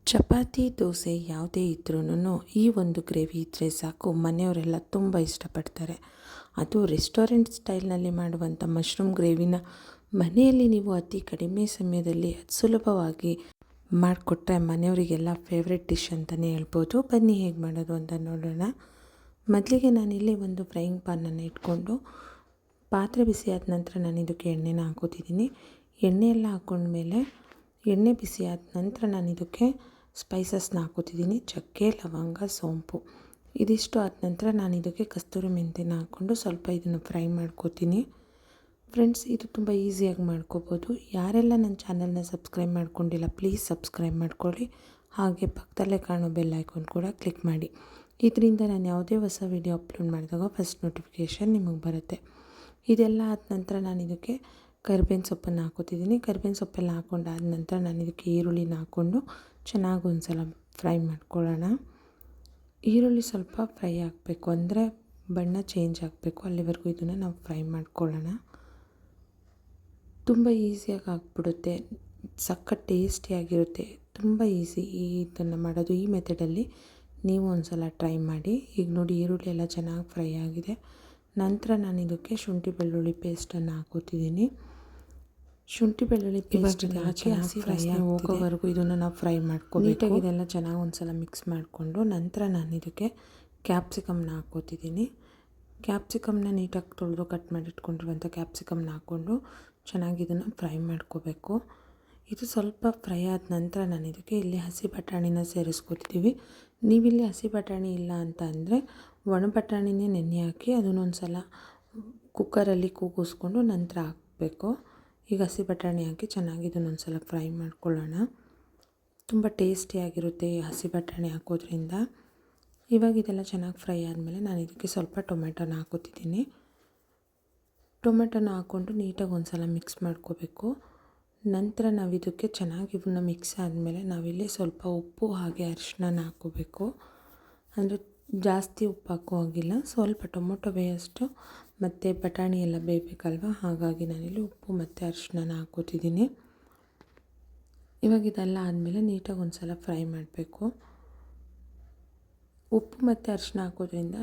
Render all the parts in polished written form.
ಚಪಾತಿ ದೋಸೆ ಯಾವುದೇ ಇದ್ರೂ ಈ ಒಂದು ಗ್ರೇವಿ ಇದ್ದರೆ ಸಾಕು, ಮನೆಯವರೆಲ್ಲ ತುಂಬ ಇಷ್ಟಪಡ್ತಾರೆ. ಅದು ರೆಸ್ಟೋರೆಂಟ್ ಸ್ಟೈಲ್ನಲ್ಲಿ ಮಾಡುವಂಥ ಮಶ್ರೂಮ್ ಗ್ರೇವಿನ ಮನೆಯಲ್ಲಿ ನೀವು ಅತಿ ಕಡಿಮೆ ಸಮಯದಲ್ಲಿ ಸುಲಭವಾಗಿ ಮಾಡಿಕೊಟ್ರೆ ಮನೆಯವರಿಗೆಲ್ಲ ಫೇವ್ರೆಟ್ ಡಿಶ್ ಅಂತಲೇ ಹೇಳ್ಬೋದು. ಬನ್ನಿ ಹೇಗೆ ಮಾಡೋದು ಅಂತ ನೋಡೋಣ. ಮೊದಲಿಗೆ ನಾನಿಲ್ಲಿ ಒಂದು ಫ್ರೈಯಿಂಗ್ ಪ್ಯಾನನ್ನು ಇಟ್ಕೊಂಡು ಪಾತ್ರೆ ಬಿಸಿ ಆದ ನಂತರ ನಾನು ಇದಕ್ಕೆ ಎಣ್ಣೆನ ಹಾಕೋತಿದ್ದೀನಿ. ಎಣ್ಣೆ ಎಲ್ಲ ಹಾಕ್ಕೊಂಡ್ಮೇಲೆ ಎಣ್ಣೆ ಬಿಸಿ ಆದ ನಂತರ ನಾನು ಇದಕ್ಕೆ ಸ್ಪೈಸಸ್ನ ಹಾಕೋತಿದ್ದೀನಿ. ಚಕ್ಕೆ, ಲವಂಗ, ಸೋಂಪು ಇದಿಷ್ಟು ಆದ ನಂತರ ನಾನು ಇದಕ್ಕೆ ಕಸ್ತೂರಿ ಮೆಂತ್ಯನ ಹಾಕ್ಕೊಂಡು ಸ್ವಲ್ಪ ಇದನ್ನು ಫ್ರೈ ಮಾಡ್ಕೋತೀನಿ. ಫ್ರೆಂಡ್ಸ್, ಇದು ತುಂಬ ಈಸಿಯಾಗಿ ಮಾಡ್ಕೋಬೋದು. ಯಾರೆಲ್ಲ ನನ್ನ ಚಾನಲ್ನ ಸಬ್ಸ್ಕ್ರೈಬ್ ಮಾಡ್ಕೊಂಡಿಲ್ಲ ಪ್ಲೀಸ್ ಸಬ್ಸ್ಕ್ರೈಬ್ ಮಾಡ್ಕೊಳ್ಳಿ. ಹಾಗೆ ಪಕ್ಕದಲ್ಲೇ ಕಾಣೋ ಬೆಲ್ ಐಕಾನ್ ಕೂಡ ಕ್ಲಿಕ್ ಮಾಡಿ. ಇದರಿಂದ ನಾನು ಯಾವುದೇ ಹೊಸ ವೀಡಿಯೋ ಅಪ್ಲೋಡ್ ಮಾಡಿದಾಗ ಫಸ್ಟ್ ನೋಟಿಫಿಕೇಷನ್ ನಿಮಗೆ ಬರುತ್ತೆ. ಇದೆಲ್ಲ ಆದ ನಂತರ ನಾನು ಇದಕ್ಕೆ ಕರಿಬೇವಿನ ಸೊಪ್ಪನ್ನು ಹಾಕೋತಿದ್ದೀನಿ. ಕರಿಬೇವಿನ ಸೊಪ್ಪೆಲ್ಲ ಹಾಕ್ಕೊಂಡಾದ ನಂತರ ನಾನು ಇದಕ್ಕೆ ಈರುಳ್ಳಿನ ಹಾಕ್ಕೊಂಡು ಚೆನ್ನಾಗಿ ಒಂದು ಸಲ ಫ್ರೈ ಮಾಡ್ಕೊಳ್ಳೋಣ. ಈರುಳ್ಳಿ ಸ್ವಲ್ಪ ಫ್ರೈ ಆಗಬೇಕು, ಅಂದರೆ ಬಣ್ಣ ಚೇಂಜ್ ಆಗಬೇಕು, ಅಲ್ಲಿವರೆಗೂ ಇದನ್ನು ನಾವು ಫ್ರೈ ಮಾಡ್ಕೊಳ್ಳೋಣ. ತುಂಬ ಈಸಿಯಾಗಿ ಆಗಿಬಿಡುತ್ತೆ, ಸಖತ್ ಟೇಸ್ಟಿಯಾಗಿರುತ್ತೆ. ತುಂಬ ಈಸಿ ಇದನ್ನು ಮಾಡೋದು. ಈ ಮೆಥಡಲ್ಲಿ ನೀವು ಒಂದು ಸಲ ಟ್ರೈ ಮಾಡಿ. ಈಗ ನೋಡಿ ಈರುಳ್ಳಿ ಎಲ್ಲ ಚೆನ್ನಾಗಿ ಫ್ರೈ ಆಗಿದೆ. ನಂತರ ನಾನು ಇದಕ್ಕೆ ಶುಂಠಿ ಬೆಳ್ಳುಳ್ಳಿ ಪೇಸ್ಟನ್ನು ಹಾಕೋತಿದ್ದೀನಿ. ಶುಂಠಿ ಬೆಳ್ಳುಳ್ಳಿ ಪೇಸ್ಟ್ ಚೆನ್ನಾಗಿ ಫ್ರೈ ಹೋಗೋವರೆಗೂ ಇದನ್ನು ನಾವು ಫ್ರೈ ಮಾಡ್ಕೋಬೇಕು. ಇದೆಲ್ಲ ಚೆನ್ನಾಗಿ ಒಂದು ಸಲ ಮಿಕ್ಸ್ ಮಾಡಿಕೊಂಡು ನಂತರ ನಾನು ಇದಕ್ಕೆ ಕ್ಯಾಪ್ಸಿಕಮ್ನ ಹಾಕೋತಿದ್ದೀನಿ. ಕ್ಯಾಪ್ಸಿಕಮ್ನ ನೀಟಾಗಿ ತೊಳೆದು ಕಟ್ ಮಾಡಿ ಇಟ್ಕೊಂಡಿರುವಂಥ ಕ್ಯಾಪ್ಸಿಕಮ್ನ ಹಾಕ್ಕೊಂಡು ಚೆನ್ನಾಗಿ ಇದನ್ನು ಫ್ರೈ ಮಾಡ್ಕೋಬೇಕು. ಇದು ಸ್ವಲ್ಪ ಫ್ರೈ ಆದ ನಂತರ ನಾನು ಇದಕ್ಕೆ ಇಲ್ಲಿ ಹಸಿ ಬಟಾಣಿನ ಸೇರಿಸ್ಕೊತಿದ್ದೀವಿ. ನೀವಿಲ್ಲಿ ಹಸಿ ಬಟಾಣಿ ಇಲ್ಲ ಅಂತ ಅಂದರೆ ಒಣ ಬಟಾಣಿನೇ ನೆನೆ ಹಾಕಿ ಅದನ್ನೊಂದು ಸಲ ಕುಕ್ಕರಲ್ಲಿ ಕೂಗಿಸ್ಕೊಂಡು ನಂತರ ಹಾಕಬೇಕು. ಈಗ ಹಸಿ ಬಟಾಣಿ ಹಾಕಿ ಚೆನ್ನಾಗಿ ಇದನ್ನೊಂದು ಸಲ ಫ್ರೈ ಮಾಡ್ಕೊಳ್ಳೋಣ. ತುಂಬ ಟೇಸ್ಟಿಯಾಗಿರುತ್ತೆ ಈ ಹಸಿ ಬಟಾಣಿ ಹಾಕೋದ್ರಿಂದ. ಇವಾಗ ಇದೆಲ್ಲ ಚೆನ್ನಾಗಿ ಫ್ರೈ ಆದಮೇಲೆ ನಾನು ಇದಕ್ಕೆ ಸ್ವಲ್ಪ ಟೊಮೆಟೊನ ಹಾಕೋತಿದ್ದೀನಿ. ಟೊಮೆಟೊನ ಹಾಕ್ಕೊಂಡು ನೀಟಾಗಿ ಒಂದು ಸಲ ಮಿಕ್ಸ್ ಮಾಡ್ಕೋಬೇಕು. ನಂತರ ನಾವು ಇದಕ್ಕೆ ಚೆನ್ನಾಗಿ ಇವನ್ನ ಮಿಕ್ಸ್ ಆದಮೇಲೆ ನಾವಿಲ್ಲಿ ಸ್ವಲ್ಪ ಉಪ್ಪು ಹಾಗೆ ಅರಿಶಿನ ಹಾಕ್ಕೋಬೇಕು. ಅಂದರೆ ಜಾಸ್ತಿ ಉಪ್ಪು ಹಾಕೋ ಹಾಗಿಲ್ಲ, ಸ್ವಲ್ಪ ಟೊಮೊಟೊ ಬೇಯಷ್ಟು ಮತ್ತು ಬಟಾಣಿ ಎಲ್ಲ ಬೇಯಬೇಕಲ್ವ, ಹಾಗಾಗಿ ನಾನಿಲ್ಲಿ ಉಪ್ಪು ಮತ್ತು ಅರಿಶಿನ ಹಾಕೋತಿದ್ದೀನಿ. ಇವಾಗ ಇದೆಲ್ಲ ಆದಮೇಲೆ ನೀಟಾಗಿ ಒಂದು ಸಲ ಫ್ರೈ ಮಾಡಬೇಕು. ಉಪ್ಪು ಮತ್ತು ಅರಿಶಿನ ಹಾಕೋದ್ರಿಂದ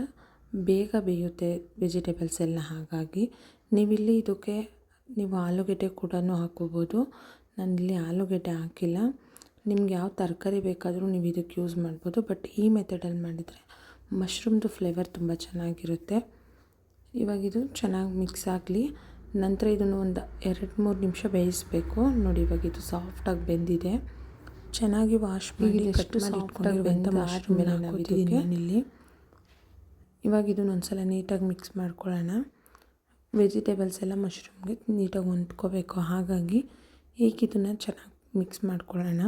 ಬೇಗ ಬೇಯುತ್ತೆ ವೆಜಿಟೇಬಲ್ಸ್ ಎಲ್ಲ, ಹಾಗಾಗಿ ನೀವಿಲ್ಲಿ ಇದಕ್ಕೆ ನೀವು ಆಲೂಗೆಡ್ಡೆ ಕೂಡ ಹಾಕ್ಕೋಬೋದು. ನಾನಿಲ್ಲಿ ಆಲೂಗೆಡ್ಡೆ ಹಾಕಿಲ್ಲ. ನಿಮ್ಗೆ ಯಾವ ತರಕಾರಿ ಬೇಕಾದರೂ ನೀವು ಇದಕ್ಕೆ ಯೂಸ್ ಮಾಡ್ಬೋದು. ಬಟ್ ಈ ಮೆಥಡಲ್ಲಿ ಮಾಡಿದರೆ ಮಶ್ರೂಮ್ದು ಫ್ಲೇವರ್ ತುಂಬ ಚೆನ್ನಾಗಿರುತ್ತೆ. ಇವಾಗ ಇದು ಚೆನ್ನಾಗಿ ಮಿಕ್ಸ್ ಆಗಲಿ. ನಂತರ ಇದನ್ನು ಒಂದು 2-3 ನಿಮಿಷ ಬೇಯಿಸಬೇಕು. ನೋಡಿ ಇವಾಗ ಇದು ಸಾಫ್ಟಾಗಿ ಬೆಂದಿದೆ. ಚೆನ್ನಾಗಿ ವಾಶ್ ಮಾಡಿ ಕಟ್ ಮಾಡಿ ಇಟ್ಕೊಂಡಿರುವಂಥ ಮಶ್ರೂಮನ್ನ ಹಾಕೋತಿದ್ದೀನಿ ನಾನಿಲ್ಲಿ. ಇವಾಗ ಇದನ್ನು ಒಂದು ಸಲ ನೀಟಾಗಿ ಮಿಕ್ಸ್ ಮಾಡ್ಕೊಳ್ಳೋಣ. ವೆಜಿಟೇಬಲ್ಸ್ ಎಲ್ಲ ಮಶ್ರೂಮ್ಗೆ ನೀಟಾಗಿ ಹೊಂದ್ಕೋಬೇಕು, ಹಾಗಾಗಿ ಈಗ ಇದನ್ನು ಚೆನ್ನಾಗಿ ಮಿಕ್ಸ್ ಮಾಡ್ಕೊಳ್ಳೋಣ.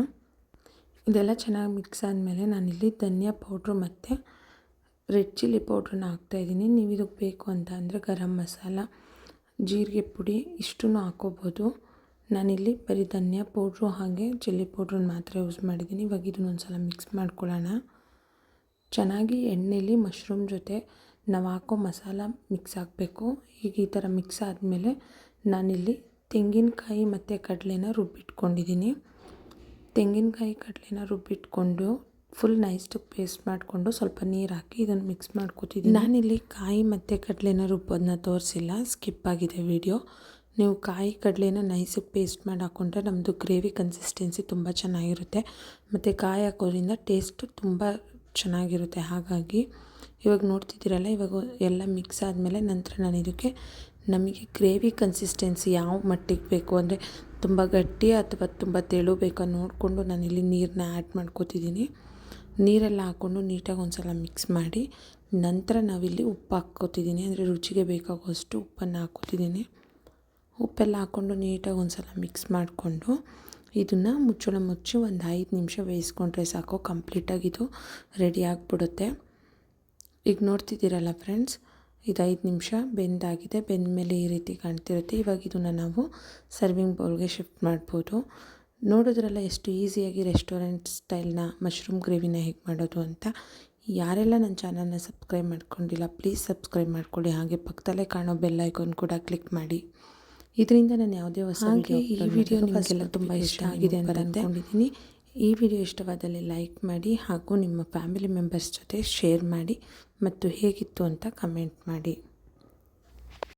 ಇದೆಲ್ಲ ಚೆನ್ನಾಗಿ ಮಿಕ್ಸ್ ಆದಮೇಲೆ ನಾನಿಲ್ಲಿ ಧನಿಯಾ ಪೌಡ್ರು ಮತ್ತು ರೆಡ್ ಚಿಲ್ಲಿ ಪೌಡ್ರನ್ನ ಹಾಕ್ತಾಯಿದ್ದೀನಿ. ನೀವು ಇದಕ್ಕೆ ಬೇಕು ಅಂತ ಅಂದರೆ ಗರಂ ಮಸಾಲ, ಜೀರಿಗೆ ಪುಡಿ ಇಷ್ಟನ್ನು ಹಾಕ್ಕೋಬೋದು. ನಾನಿಲ್ಲಿ ಬರೀ ಧನಿಯಾ ಪೌಡ್ರು ಹಾಗೆ ಚಿಲ್ಲಿ ಪೌಡ್ರನ್ನ ಮಾತ್ರ ಯೂಸ್ ಮಾಡಿದ್ದೀನಿ. ಇವಾಗ ಇದನ್ನೊಂದು ಸಲ ಮಿಕ್ಸ್ ಮಾಡ್ಕೊಳ್ಳೋಣ. ಚೆನ್ನಾಗಿ ಎಣ್ಣೆಲಿ ಮಶ್ರೂಮ್ ಜೊತೆ ನಾವು ಹಾಕೋ ಮಸಾಲ ಮಿಕ್ಸ್ ಆಗಬೇಕು. ಈಗ ಈ ಥರ ಮಿಕ್ಸ್ ಆದಮೇಲೆ ನಾನಿಲ್ಲಿ ತೆಂಗಿನಕಾಯಿ ಮತ್ತು ಕಡಲೆನ ರುಬ್ಬಿಟ್ಕೊಂಡಿದ್ದೀನಿ. ತೆಂಗಿನಕಾಯಿ ಕಡಲೆನ ರುಬ್ಬಿಟ್ಕೊಂಡು ಫುಲ್ ನೈಸ್ಟಾಗಿ ಪೇಸ್ಟ್ ಮಾಡಿಕೊಂಡು ಸ್ವಲ್ಪ ನೀರು ಹಾಕಿ ಇದನ್ನು ಮಿಕ್ಸ್ ಮಾಡ್ಕೊತಿದ್ದೀನಿ. ನಾನಿಲ್ಲಿ ಕಾಯಿ ಮತ್ತು ಕಡಲೆನ ರುಬ್ಬೋದನ್ನ ತೋರಿಸಿಲ್ಲ, ಸ್ಕಿಪ್ ಆಗಿದೆ ವಿಡಿಯೋ. ನೀವು ಕಾಯಿ ಕಡಲೆನ ನೈಸಾಗಿ ಪೇಸ್ಟ್ ಮಾಡಿ ಹಾಕ್ಕೊಂಡ್ರೆ ನಮ್ಮದು ಗ್ರೇವಿ ಕನ್ಸಿಸ್ಟೆನ್ಸಿ ತುಂಬ ಚೆನ್ನಾಗಿರುತ್ತೆ. ಮತ್ತು ಕಾಯಿ ಹಾಕೋದ್ರಿಂದ ಟೇಸ್ಟು ತುಂಬ ಚೆನ್ನಾಗಿರುತ್ತೆ. ಹಾಗಾಗಿ ಇವಾಗ ನೋಡ್ತಿದ್ದೀರಲ್ಲ, ಇವಾಗ ಎಲ್ಲ ಮಿಕ್ಸ್ ಆದಮೇಲೆ ನಂತರ ನಾನು ಇದಕ್ಕೆ ನಮಗೆ ಗ್ರೇವಿ ಕನ್ಸಿಸ್ಟೆನ್ಸಿ ಯಾವ ಮಟ್ಟಿಗೆ ಬೇಕು, ಅಂದರೆ ತುಂಬ ಗಟ್ಟಿ ಅಥವಾ ತುಂಬ ತೆಳು ಬೇಕೋ ನೋಡಿಕೊಂಡು ನಾನಿಲ್ಲಿ ನೀರನ್ನ ಆ್ಯಡ್ ಮಾಡ್ಕೋತಿದ್ದೀನಿ. ನೀರೆಲ್ಲ ಹಾಕ್ಕೊಂಡು ನೀಟಾಗಿ ಒಂದು ಸಲ ಮಿಕ್ಸ್ ಮಾಡಿ ನಂತರ ನಾವಿಲ್ಲಿ ಉಪ್ಪು ಹಾಕ್ಕೋತಿದ್ದೀನಿ. ಅಂದರೆ ರುಚಿಗೆ ಬೇಕಾಗುವಷ್ಟು ಉಪ್ಪನ್ನು ಹಾಕ್ಕೋತಿದ್ದೀನಿ. ಉಪ್ಪೆಲ್ಲ ಹಾಕ್ಕೊಂಡು ನೀಟಾಗಿ ಒಂದು ಸಲ ಮಿಕ್ಸ್ ಮಾಡಿಕೊಂಡು ಇದನ್ನು ಮುಚ್ಚಳ ಮುಚ್ಚಿ ಒಂದು 5 ನಿಮಿಷ ಬೇಯಿಸ್ಕೊಂಡ್ರೆ ಸಾಕು, ಕಂಪ್ಲೀಟಾಗಿ ಇದು ರೆಡಿ ಆಗಿಬಿಡುತ್ತೆ. ಈಗ ನೋಡ್ತಿದ್ದೀರಲ್ಲ ಫ್ರೆಂಡ್ಸ್, ಇದು 5 ನಿಮಿಷ ಬೆಂದಾಗಿದೆ. ಬೆಂದ ಮೇಲೆ ಈ ರೀತಿ ಕಾಣ್ತಿರುತ್ತೆ. ಇವಾಗ ಇದನ್ನು ನಾವು ಸರ್ವಿಂಗ್ ಬೌಲ್ಗೆ ಶಿಫ್ಟ್ ಮಾಡ್ಬೋದು. ನೋಡಿದ್ರಲ್ಲ ಎಷ್ಟು ಈಸಿಯಾಗಿ ರೆಸ್ಟೋರೆಂಟ್ ಸ್ಟೈಲ್ನ ಮಶ್ರೂಮ್ ಗ್ರೇವಿನ ಹೇಗೆ ಮಾಡೋದು ಅಂತ. ಯಾರೆಲ್ಲ ನನ್ನ ಚಾನಲ್ನ ಸಬ್ಸ್ಕ್ರೈಬ್ ಮಾಡ್ಕೊಂಡಿಲ್ಲ ಪ್ಲೀಸ್ ಸಬ್ಸ್ಕ್ರೈಬ್ ಮಾಡ್ಕೊಳ್ಳಿ. ಹಾಗೆ ಪಕ್ಕದಲ್ಲೇ ಕಾಣೋ ಬೆಲ್ ಐಕಾನ್ ಕೂಡ ಕ್ಲಿಕ್ ಮಾಡಿ. ಇದರಿಂದ ನಾನು ಯಾವುದೇ ಹೊಸ ಈ ವಿಡಿಯೋ ನಿಮಗೆಲ್ಲ ತುಂಬ ಇಷ್ಟ ಆಗಿದೆ ಅಂತ ಅಂದ್ಕೊಂಡಿದ್ದೀನಿ. ಈ ವಿಡಿಯೋ ಇಷ್ಟವಾದಲ್ಲಿ ಲೈಕ್ ಮಾಡಿ ಹಾಗೂ ನಿಮ್ಮ ಫ್ಯಾಮಿಲಿ ಮೆಂಬರ್ಸ್ ಜೊತೆ ಶೇರ್ ಮಾಡಿ ಮತ್ತು ಹೇಗಿತ್ತು ಅಂತ ಕಮೆಂಟ್ ಮಾಡಿ.